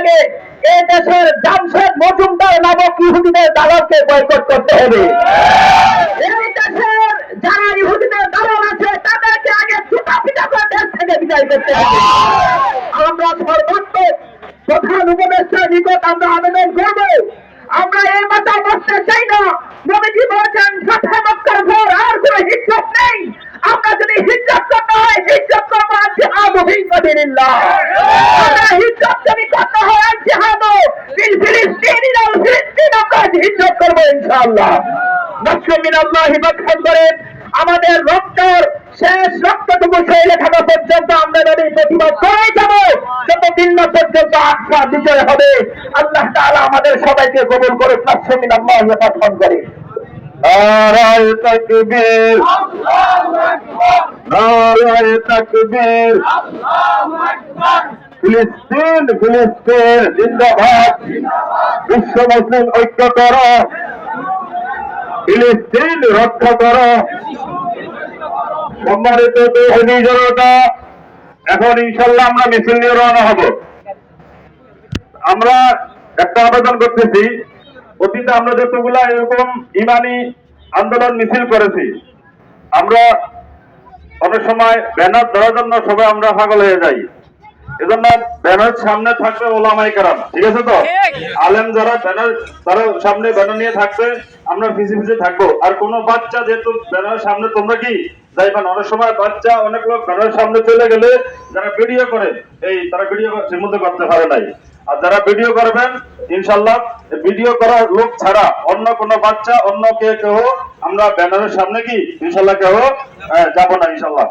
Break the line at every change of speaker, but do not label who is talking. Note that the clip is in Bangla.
আগে এ দেশের জামশেদ মজুমদার নামক ইহুদিদের দালালকে বয়কট করতে হবে। এই দেশের যারা ইহুদিদের দালাল আছে তাদেরকে আগে জুতা পিটা করে দেশ থেকে বিদায় করতে হবে। আমরা সর্বোচ্চ প্রধান উপদেষ্টার নিকট আমরা আবেদন করব, আমরা এই মাথা বসতে চাই না। নবীজি বলেছেন ফাতহে মক্কার পর আর কোনো হিজরত নেই। আমরা যদি হিজরত করতে হয় হিজরত করবো জিহাদ ফি সাবিলিল্লাহ। আমরা হিজরত যদি করতে হয় জিহাদ ফিল ফিলিস্তিন ইলাল ফিলিস্তিন আমরা হিজরত করবো ইনশাআল্লাহ। নাসরুম মিনাল্লাহি ফাতহুন করেন। আমাদের রক্তর শেষ রক্তটুকু শরীরে থাকা পর্যন্ত আমরা নবীর প্রতিবাদ করে যাব, যতদিন না পর্যন্ত আকসা বিজয় হবে। আল্লাহ তাআলা আমাদের সবাইকে কবুল করে। নাসরুম মিনাল্লাহি ফাতহুন করেন। নারায়ে তাকবীর, আল্লাহু আকবার, নারায়ে তাকবীর, আল্লাহু আকবার। ফিলিস্তিন ফিলিস্তিন জিন্দাবাদ, বিশ্ব মুসলিম ঐক্য করো, ফিলিস্তিন রক্ষা করো। সম্মানিত তৌহিদি জনতা, এখন ইনশাল্লাহ আমরা মিছিল নিয়ে রওনা হব। আমরা একটা আবেদন করতেছি, অতীতে আমরা যতগুলা এরকম ইমানি আন্দোলন মিছিল করেছি, আমরা অনেক সময় ব্যানার ধরার জন্য সবাই আমরা পাগল হয়ে যাই। এজন্য ব্যানার সামনে থাকবে ওলামায়ে কেরাম, ঠিক আছে তো? আলেম যারা ব্যানার তারা সামনে ব্যানার নিয়ে থাকবে, আমরা পিছে পিছে থাকবো। আর কোন বাচ্চা যেহেতু ব্যানারের সামনে তোমরা কি যাইবেন, অনেক সময় বাচ্চা অনেক লোক ব্যানারের সামনে চলে গেলে যারা ভিডিও করে তারা ভিডিও এর মধ্যে করতে পারে নাই। আর যারা ভিডিও করবেন ইনশাল্লাহ ভিডিও করার লোক ছাড়া অন্য কোনো বাচ্চা অন্য কেউ আমরা ব্যানারের সামনে কি ইনশাল্লাহ কেউ যাবো না ইনশাল্লাহ।